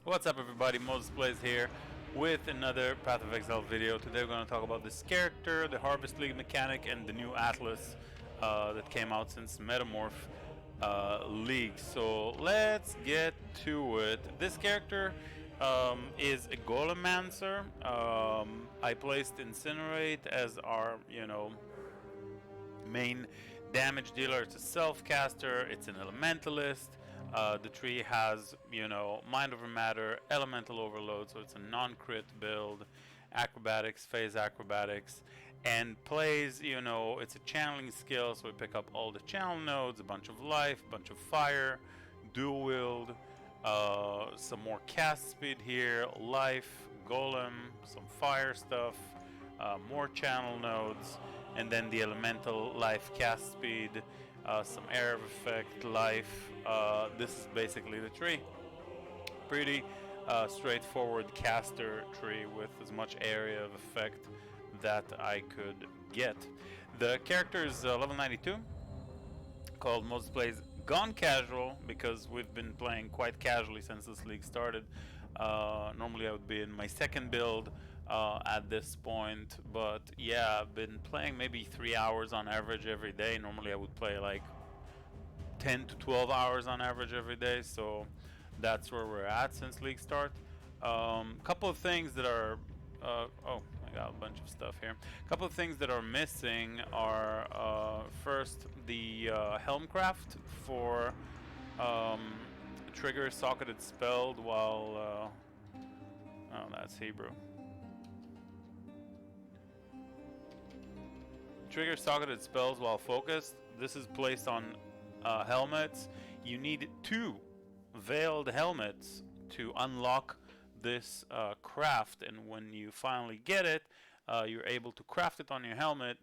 What's up everybody, MosesPlays here with another Path of Exile video. Today we're going to talk about this character, the Harvest League mechanic, and the new Atlas that came out since Metamorph League. So let's get to it. This character is a Golemancer. I placed Incinerate as our, main damage dealer. It's a self-caster, it's an elementalist. The tree has, mind over matter, elemental overload, so it's a non-crit build, acrobatics, phase acrobatics, and plays, it's a channeling skill, so we pick up all the channel nodes, a bunch of life, a bunch of fire, dual wield, some more cast speed here, life, golem, some fire stuff, more channel nodes, and then the elemental life cast speed, some air of effect, life. This is basically the tree. Pretty straightforward caster tree with as much area of effect that I could get. The character is level 92, called MosesPlays Gone Casual, because we've been playing quite casually since this league started. Normally I would be in my second build at this point, but yeah, I've been playing maybe 3 hours on average every day. Normally I would play like 10 to 12 hours on average every day, so that's where we're at since league start. Couple of things that are oh, I got a bunch of stuff here. A couple of things that are missing are first the Helmcraft for trigger socketed spelled while oh, that's Hebrew. Trigger socketed spells while focused. This is placed on helmets. You need 2 veiled helmets to unlock this craft, and when you finally get it, you're able to craft it on your helmet,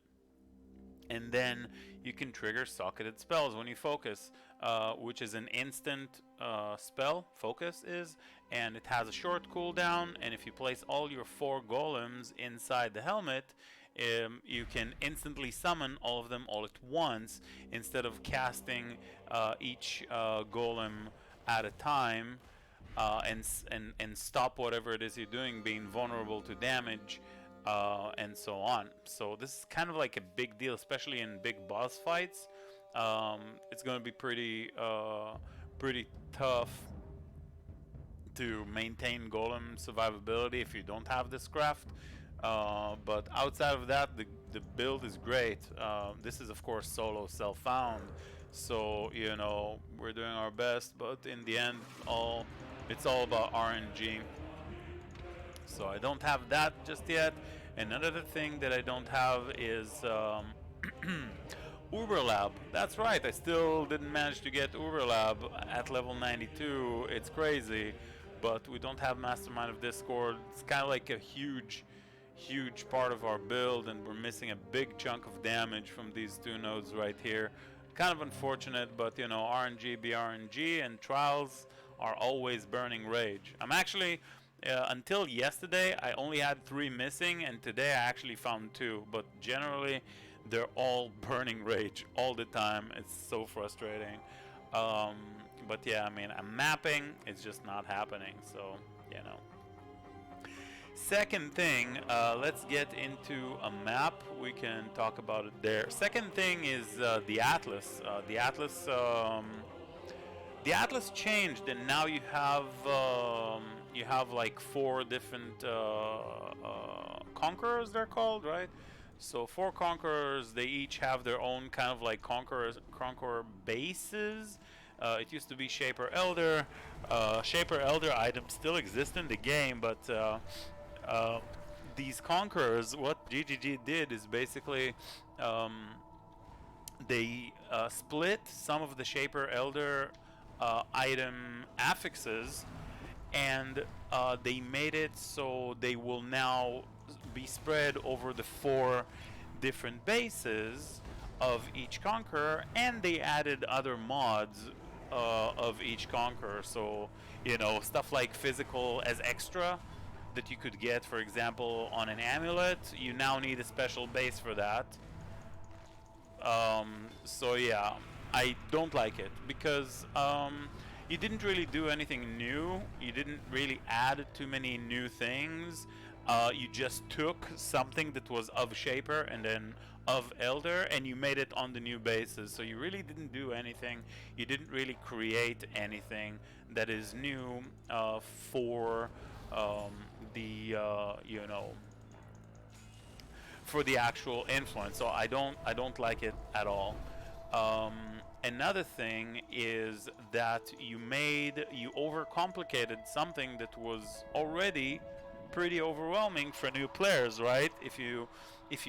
and then you can trigger socketed spells when you focus, which is an instant spell. Focus is, and it has a short cooldown, and if you place all your 4 golems inside the helmet, you can instantly summon all of them all at once instead of casting each golem at a time, and stop whatever it is you're doing, being vulnerable to damage, and so on. So this is kind of like a big deal, especially in big boss fights. It's going to be pretty tough to maintain golem survivability if you don't have this craft. But outside of that, the build is great. This is of course solo self-found, so we're doing our best, but in the end it's all about RNG. So I don't have that just yet. Another thing that I don't have is Uberlab. That's right, I still didn't manage to get Uberlab at level 92. It's crazy, but we don't have Mastermind of Discord. It's kind of like a huge part of our build, and we're missing a big chunk of damage from these 2 nodes right here. Kind of unfortunate, but RNG be RNG, and trials are always burning rage. I'm actually until yesterday I only had 3 missing, and today I actually found 2, but generally they're all burning rage all the time. It's so frustrating. But yeah, I mean, I'm mapping, it's just not happening, so Second thing, let's get into a map. We can talk about it there. Second thing is the Atlas. The Atlas changed, and now you have like 4 different conquerors. They're called, right? So 4 conquerors. They each have their own kind of like conqueror bases. It used to be Shaper Elder. Shaper Elder items still exist in the game, but these conquerors, what GGG did is basically they split some of the Shaper Elder item affixes, and they made it so they will now be spread over the 4 different bases of each conqueror, and they added other mods of each conqueror. So stuff like physical as extra that you could get, for example, on an amulet. You now need a special base for that. So yeah, I don't like it because you didn't really do anything new. You didn't really add too many new things. You just took something that was of Shaper and then of Elder, and you made it on the new basis. So you really didn't do anything. You didn't really create anything that is new for um, the you know, for the actual influence. So I don't like it at all. Um, Another thing is that you overcomplicated something that was already pretty overwhelming for new players, right? If you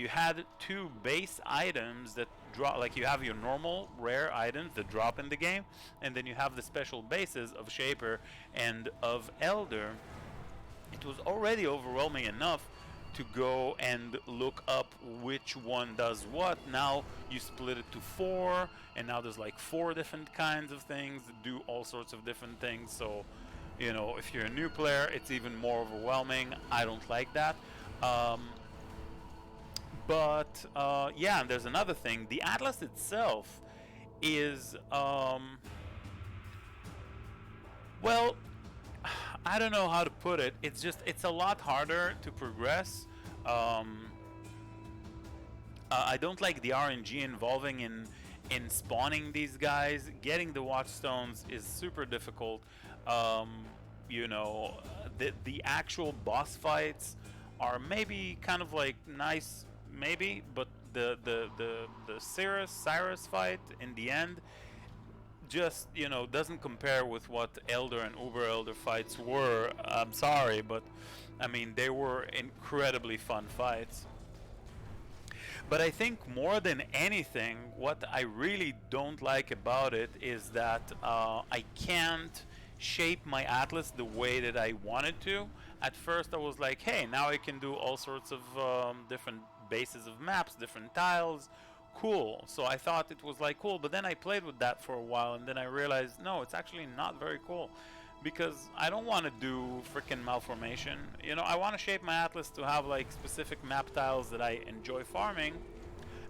had two base items that drop, like you have your normal rare items that drop in the game, and then you have the special bases of Shaper and of Elder, it was already overwhelming enough to go and look up which one does what. Now you split it to four, and now there's like four different kinds of things that do all sorts of different things. So, you know, if you're a new player, it's even more overwhelming. I don't like that. Um, but yeah, and there's another thing. The Atlas itself is, well, I don't know how to put it. It's a lot harder to progress. Um, I don't like the RNG involving in spawning these guys. Getting the watchstones is super difficult. Um, you know, the actual boss fights are maybe kind of like nice, maybe, but the Cyrus fight in the end just, you know, doesn't compare with what Elder and Uber Elder fights were. I'm sorry, but I mean, they were incredibly fun fights. But I think more than anything, what I really don't like about it is that I can't shape my atlas the way that I wanted to. At first, I was like, hey, now I can do all sorts of different bases of maps, different tiles. Cool. So I thought it was like cool, but then I played with that for a while, and then I realized, no, it's actually not very cool. Because I don't want to do freaking malformation. You know, I want to shape my atlas to have like specific map tiles that I enjoy farming,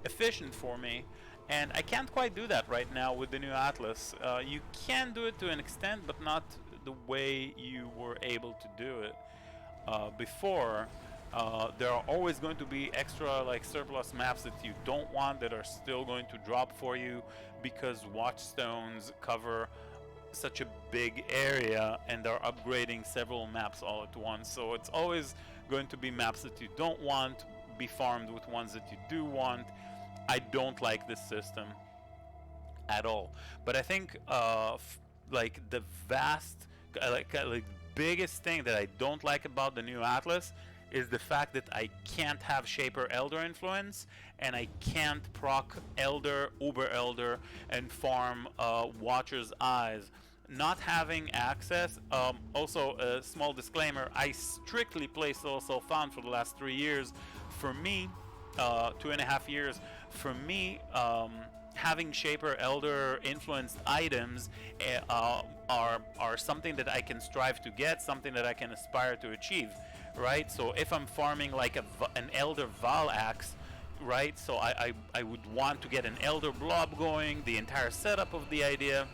efficient for me, and I can't quite do that right now with the new atlas. You can do it to an extent, but not the way you were able to do it before. There are always going to be extra like surplus maps that you don't want that are still going to drop for you because watchstones cover such a big area and are upgrading several maps all at once. So it's always going to be maps that you don't want be farmed with ones that you do want. I don't like this system at all. But I think like the vast like biggest thing that I don't like about the new Atlas is the fact that I can't have Shaper Elder influence, and I can't proc Elder, Uber Elder, and farm Watcher's Eyes. Not having access, also a small disclaimer, I strictly play Soul Found for the last 3 years. For me, 2.5 years, for me, having Shaper Elder influenced items are something that I can strive to get, something that I can aspire to achieve, right? So if I'm farming like an Elder Val Axe, right? So I would want to get an Elder Blob going, the entire setup of the idea,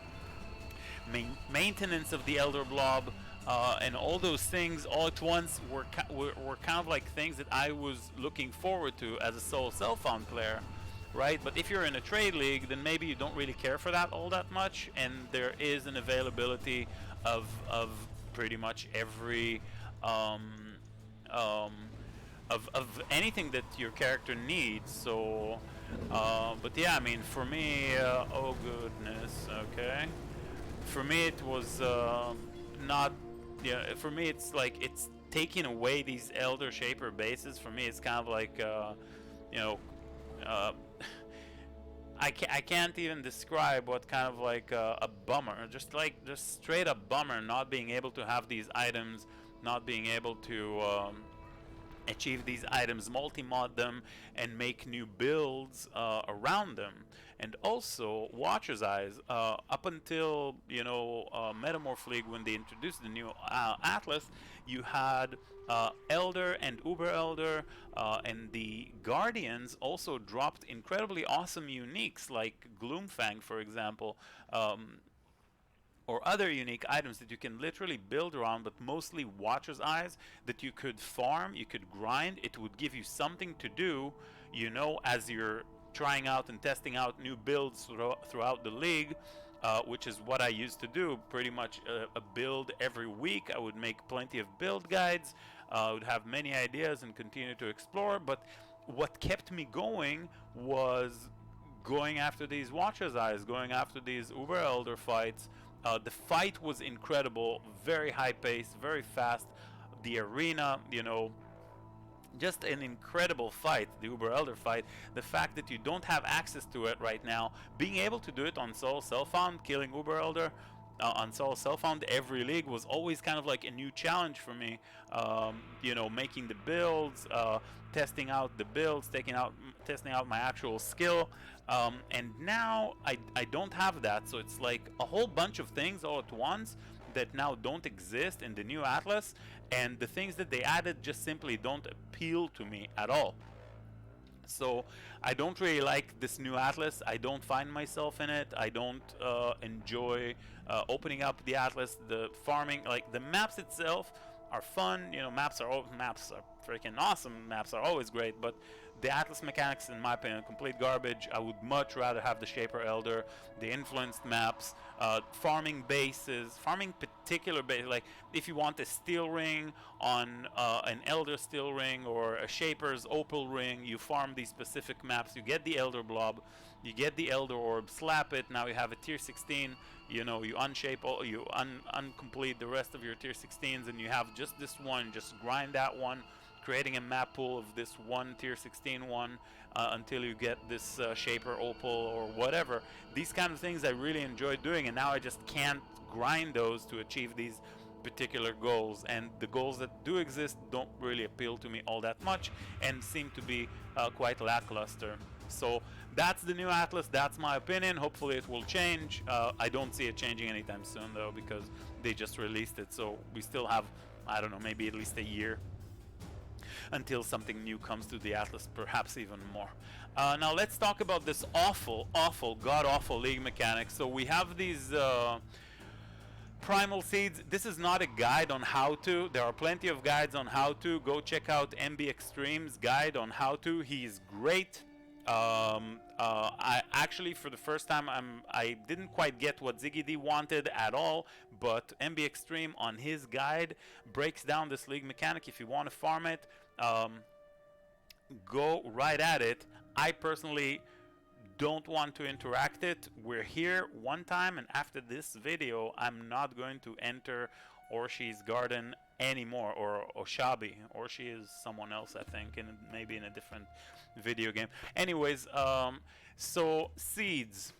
maintenance of the Elder Blob, and all those things all at once were kind of like things that I was looking forward to as a Soul Found player, right? But if you're in a trade league, then maybe you don't really care for that all that much, and there is an availability of pretty much every um, um, of anything that your character needs. So, but yeah, I mean, for me, oh goodness, okay. For me, it was not. Yeah, for me, it's like it's taking away these Elder Shaper bases. For me, it's kind of like, you know, uh, I can't even describe what kind of like a bummer, just straight up bummer, not being able to have these items, not being able to achieve these items, multi-mod them, and make new builds around them. And also, Watcher's Eyes, up until, you know, Metamorph League, when they introduced the new Atlas, you had Elder and Uber Elder, and the Guardians also dropped incredibly awesome uniques, like Gloomfang, for example. or other unique items that you can literally build around, but mostly Watcher's Eyes, that you could farm, you could grind. It would give you something to do, you know, as you're trying out and testing out new builds throughout the league, which is what I used to do. Pretty much a build every week. I would make plenty of build guides. I would have many ideas and continue to explore. But what kept me going was going after these Watcher's Eyes, going after these Uber Elder fights. The fight was incredible, very high pace, very fast. The arena, you know, just an incredible fight, the Uber Elder fight. The fact that you don't have access to it right now, being able to do it on Solo Self-Found, killing Uber Elder on Solo Self-Found every league was always kind of like a new challenge for me. You know, making the builds, testing out the builds, testing out my actual skill. And now I don't have that, so it's like a whole bunch of things all at once that now don't exist in the new Atlas, and the things that they added just simply don't appeal to me at all. So I don't really like this new Atlas. I don't find myself in it. I don't enjoy opening up the Atlas, the farming. Like, the maps itself are fun. You know, maps are freaking awesome. Maps are always great, but the Atlas mechanics, in my opinion, complete garbage. I would much rather have the Shaper Elder, the influenced maps, farming bases, farming particular base. Like, if you want a steel ring on an Elder steel ring or a Shaper's opal ring, you farm these specific maps. You get the Elder blob, you get the Elder orb, slap it. Now you have a tier 16. You know, you unshape, you uncomplete the rest of your tier 16s, and you have just this one. Just grind that one, creating a map pool of this one tier 16 one until you get this Shaper Opal or whatever. These kind of things I really enjoy doing, and now I just can't grind those to achieve these particular goals. And the goals that do exist don't really appeal to me all that much and seem to be quite lackluster. So that's the new Atlas. That's my opinion. Hopefully it will change. I don't see it changing anytime soon, though, because they just released it. So we still have, I don't know, maybe at least a year until something new comes to the Atlas, perhaps even more. Now let's talk about this awful, god-awful league mechanic. So we have these primal seeds. This is not a guide on how to. There are plenty of guides on how to. Go check out MB Extreme's guide on how to. He's great. I actually, for the first time, I didn't quite get what Ziggy D wanted at all, but MB Extreme on his guide breaks down this league mechanic. If you want to farm it, go right at it. I personally don't want to interact it. We're here one time, and after this video, I'm not going to enter Orshi's garden anymore, or Oshabi. Orshi is someone else, I think, and maybe in a different video game. Anyways, so seeds.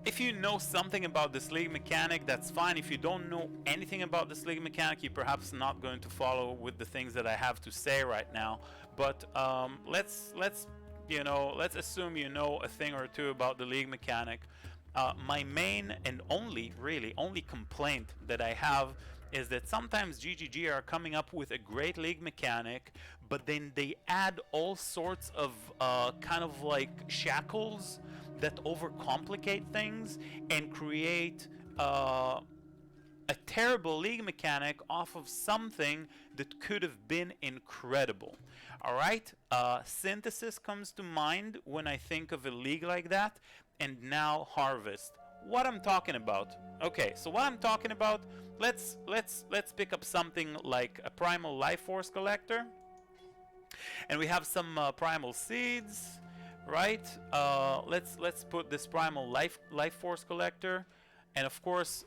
If you know something about this league mechanic, that's fine. If you don't know anything about this league mechanic, you're perhaps not going to follow with the things that I have to say right now. But let's assume you know a thing or two about the league mechanic. My main and only complaint that I have is that sometimes GGG are coming up with a great league mechanic, but then they add all sorts of kind of like shackles that overcomplicate things and create a terrible league mechanic off of something that could have been incredible. Alright, Synthesis comes to mind when I think of a league like that, and now Harvest. What I'm talking about? Okay, so what I'm talking about, let's pick up something like a Primal Life Force Collector, and we have some Primal Seeds, right? Let's put this Primal Life Force Collector, and of course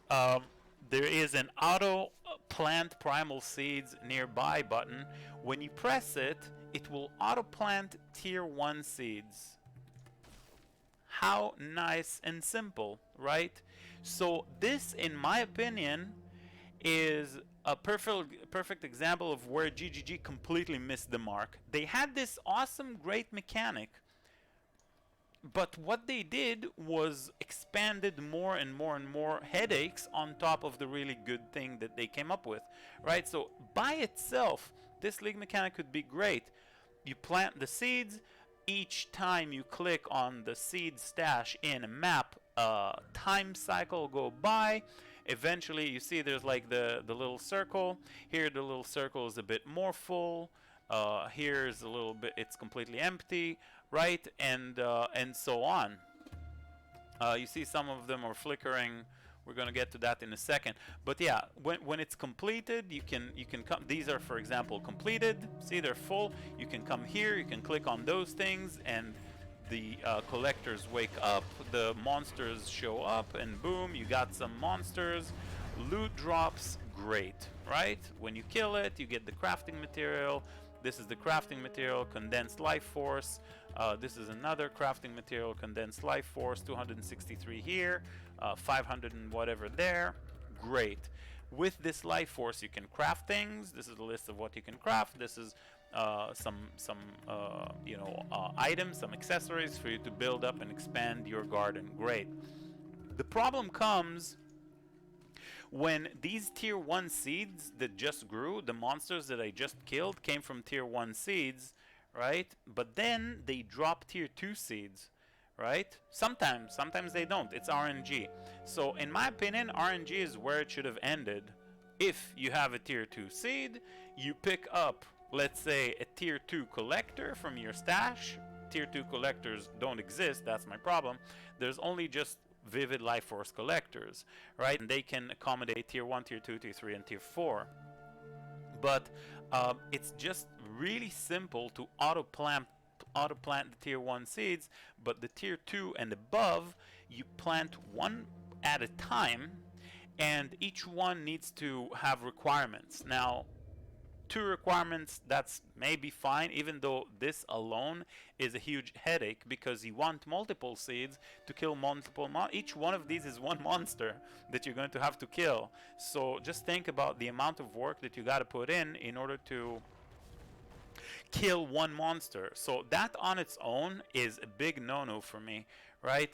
there is an auto plant Primal Seeds nearby button. When you press it, it will auto plant tier 1 seeds. How nice and simple, right? So this, in my opinion, is a perfect example of where GGG completely missed the mark. They had this awesome, great mechanic, but what they did was expanded more and more headaches on top of the really good thing that they came up with, right? So by itself, this league mechanic could be great. You plant the seeds. Each time you click on the seed stash in a map, time cycle go by. Eventually, you see there's like the little circle. Here, the little circle is a bit more full. Here's a little bit, it's completely empty, right? And so on. You see some of them are flickering. We're gonna get to that in a second. But yeah, when it's completed, you can come. These are, for example, completed. See, they're full. You can come here. You can click on those things, and the collectors wake up. The monsters show up, and boom, you got some monsters. Loot drops, great, right? When you kill it, you get the crafting material. This is the crafting material, condensed life force. This is another crafting material, condensed life force, 263 here, 500 and whatever there. Great. With this life force, you can craft things. This is a list of what you can craft. This is some items, some accessories for you to build up and expand your garden. Great. The problem comes when these tier 1 seeds that just grew, the monsters that I just killed came from tier 1 seeds, right? But then they drop tier 2 seeds, right? Sometimes they don't. It's RNG. So in my opinion, RNG is where it should have ended. If you have a tier 2 seed, you pick up, let's say, a tier 2 collector from your stash. Tier 2 collectors don't exist, that's my problem. There's only just Vivid Life Force collectors, right? And they can accommodate tier 1, tier 2, tier 3, and tier 4. But it's just really simple to auto-plant the tier 1 seeds, but the tier 2 and above, you plant one at a time, and each one needs to have requirements. Now, 2 requirements, that's maybe fine, even though this alone is a huge headache, because you want multiple seeds to kill multiple each one of these is one monster that you're going to have to kill. So just think about the amount of work that you got to put in order to kill one monster. So that on its own is a big no-no for me, right?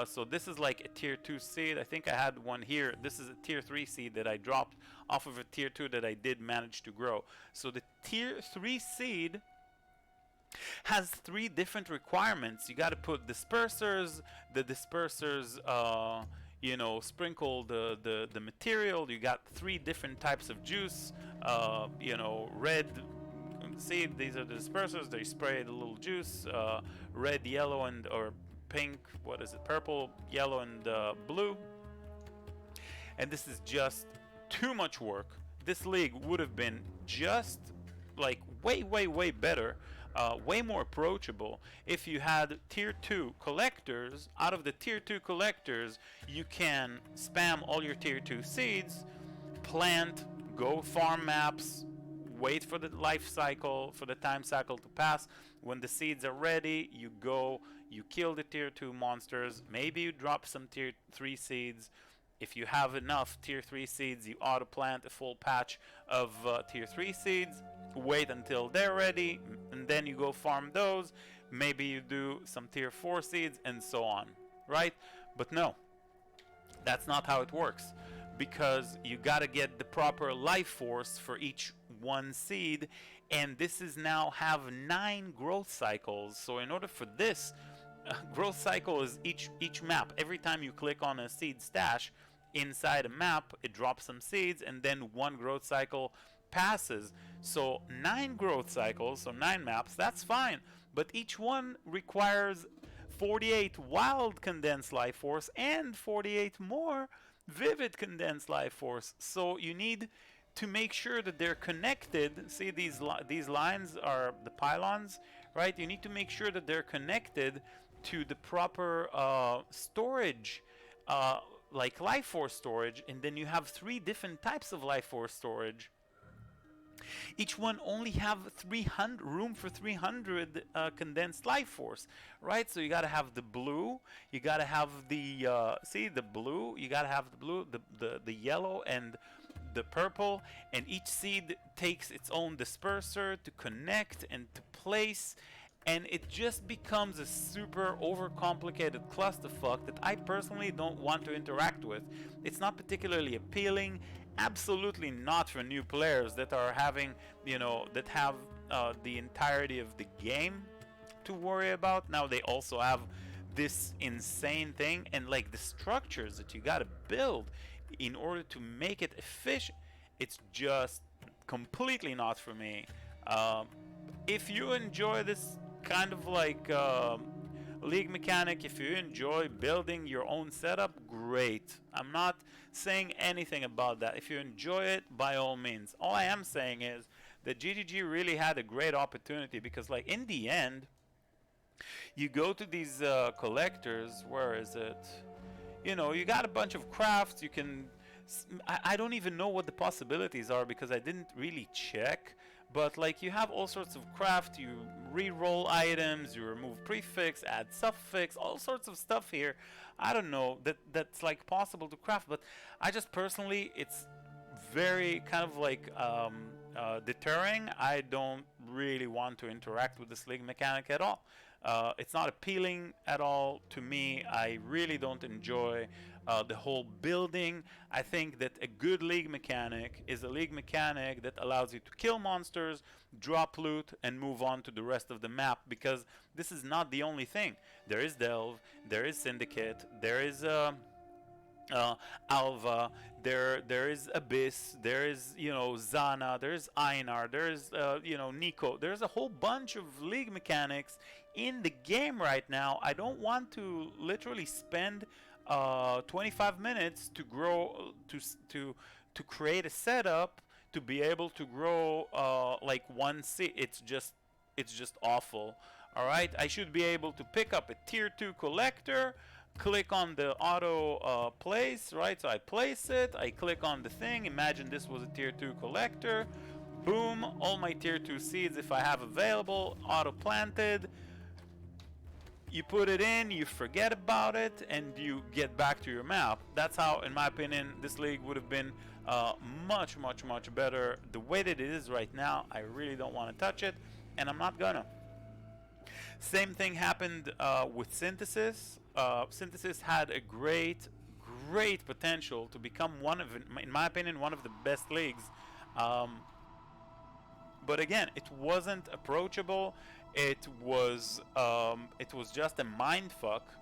So this is like a tier 2 seed. I think I had one here. This is a tier 3 seed that I dropped off of a tier 2 that I did manage to grow. So the tier 3 seed has 3 different requirements. You got to put dispersers. The dispersers sprinkle the material. You got 3 different types of juice. Red. See, these are the dispersers. They spray the little juice. Red, yellow, and or pink. What is it? Purple, yellow, and blue. And this is just too much work. This league would have been just like way better, way more approachable if you had tier 2 collectors. Out of the tier 2 collectors, you can spam all your tier 2 seeds, plant, go farm maps, wait for the life cycle, for the time cycle to pass. When the seeds are ready, you go, you kill the tier 2 monsters, maybe you drop some tier 3 seeds. If you have enough tier 3 seeds, you auto plant a full patch of tier 3 seeds, wait until they're ready, and then you go farm those. Maybe you do some tier 4 seeds, and so on, right? But no, that's not how it works, because you gotta get the proper life force for each one seed, and this is now have 9 growth cycles. So in order for this, growth cycle is each map. Every time you click on a seed stash inside a map, it drops some seeds, and then 1 growth cycle passes. So 9 growth cycles, so 9 maps, that's fine, but each one requires 48 wild condensed life force and 48 more vivid condensed life force. So you need to make sure that they're connected. See, these lines are the pylons, right? You need to make sure that they're connected to the proper storage, like life force storage, and then you have 3 different types of life force storage. Each one only have 300 room for 300 condensed life force, right? So you got to have the blue, you got to have the the blue, you got to have the blue, the yellow, and the purple, and each seed takes its own disperser to connect and to place, and it just becomes a super overcomplicated clusterfuck that I personally don't want to interact with. It's not particularly appealing, absolutely not for new players that are having, that have the entirety of the game to worry about. Now they also have this insane thing, and like the structures that you gotta build in order to make it efficient, it's just completely not for me. Um, if you enjoy this kind of like league mechanic, if you enjoy building your own setup, great. I'm not saying anything about that. If you enjoy it, by all means. All I am saying is that GGG really had a great opportunity, because like in the end, you go to these collectors, where is it? You know, you got a bunch of crafts, you can... I don't even know what the possibilities are, because I didn't really check. But like, you have all sorts of craft, you re-roll items, you remove prefix, add suffix, all sorts of stuff here. I don't know, that's like possible to craft, but I just personally, it's very kind of like deterring. I don't really want to interact with this league mechanic at all. It's not appealing at all to me. I really don't enjoy the whole building. I think that a good league mechanic is a league mechanic that allows you to kill monsters, drop loot, and move on to the rest of the map, because this is not the only thing. There is Delve, there is Syndicate, there is Alva, there is Abyss, there is, you know, Zana, there is Einar, there is you know, Nico. There's a whole bunch of league mechanics in the game right now. I don't want to literally spend 25 minutes to grow to create a setup to be able to grow like one seed. It's just awful. All right, I should be able to pick up a tier 2 collector, click on the auto place, right? So I place it, I click on the thing. Imagine this was a tier 2 collector. Boom, all my tier 2 seeds, if I have available, auto planted. You put it in, you forget about it, and you get back to your map. That's how, in my opinion, this league would have been much better. The way that it is right now, I really don't want to touch it, and I'm not gonna. Same thing happened with Synthesis. Synthesis had a great potential to become one of, in my opinion, one of the best leagues. But again, it wasn't approachable. It was just a mind fuck.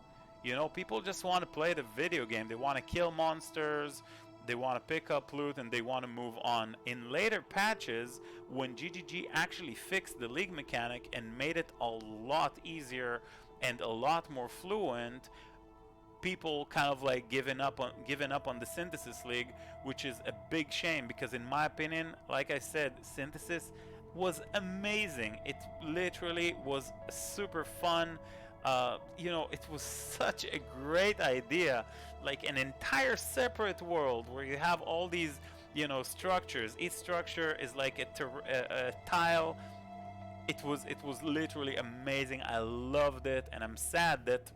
You know, people just want to play the video game. They want to kill monsters, they want to pick up loot, and they want to move on. In later patches, when GGG actually fixed the league mechanic and made it a lot easier and a lot more fluent, people kind of like given up on the Synthesis League, which is a big shame, because in my opinion, like I said, Synthesis was amazing. It literally was super fun. You know, it was such a great idea, like an entire separate world where you have all these, you know, structures. Each structure is like a tile. It was literally amazing. I loved it, and I'm sad that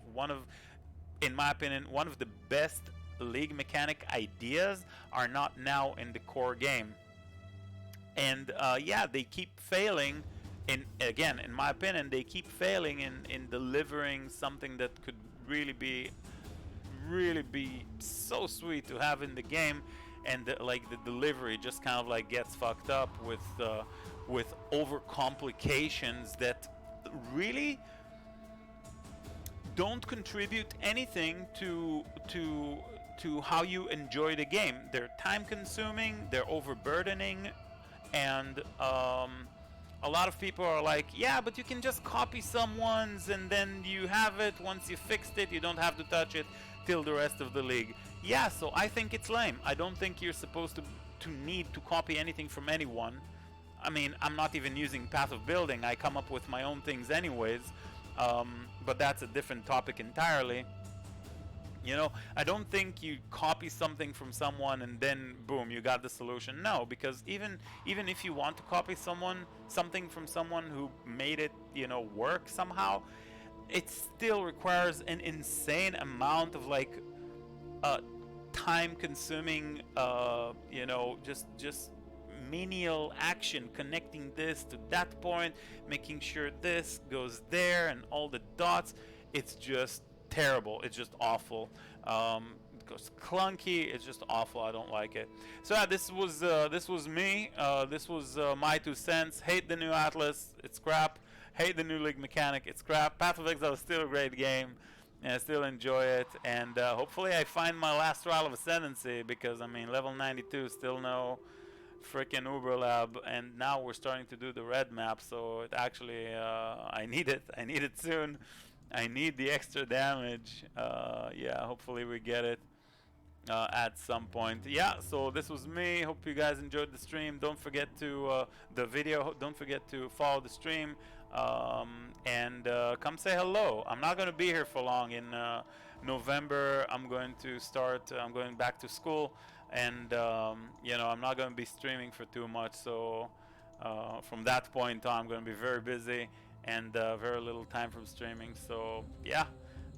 in my opinion, one of the best league mechanic ideas are not now in the core game. And yeah, they keep failing. Again, in my opinion, they keep failing in delivering something that could really be so sweet to have in the game, and like the delivery just kind of like gets fucked up with over complications that really don't contribute anything to how you enjoy the game. They're time consuming, they're overburdening, and a lot of people are like, yeah, but you can just copy someone's and then you have it. Once you fixed it, you don't have to touch it till the rest of the league. Yeah, so I think it's lame. I don't think you're supposed to need to copy anything from anyone. I mean, I'm not even using Path of Building. I come up with my own things anyways, but that's a different topic entirely. You know, I don't think you copy something from someone and then boom, you got the solution. No, because even if you want to copy something from someone who made it, you know, work somehow, it still requires an insane amount of like time consuming you know, just menial action, connecting this to that point, making sure this goes there and all the dots. It's just terrible. It's just awful. It goes clunky. It's just awful. I don't like it. So yeah, this was me. This was my 2 cents. Hate the new Atlas. It's crap. Hate the new league mechanic. It's crap. Path of Exile is still a great game. and I still enjoy it. And hopefully I find my last trial of ascendancy, because I mean level 92, still no freaking Uber Lab, and now we're starting to do the red map. So it actually I need it. I need it soon. I need the extra damage. Yeah, hopefully we get it at some point. Yeah, so this was me. Hope you guys enjoyed the stream. Don't forget to the video. Don't forget to follow the stream, and come say hello. I'm not going to be here for long. In November, I'm going to start. I'm going back to school, and you know, I'm not going to be streaming for too much. So from that point on, I'm going to be very busy, and very little time from streaming. So yeah.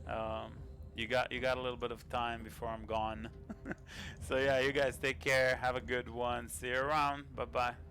Um, you got a little bit of time before I'm gone. So yeah, you guys take care. Have a good one. See you around. Bye bye.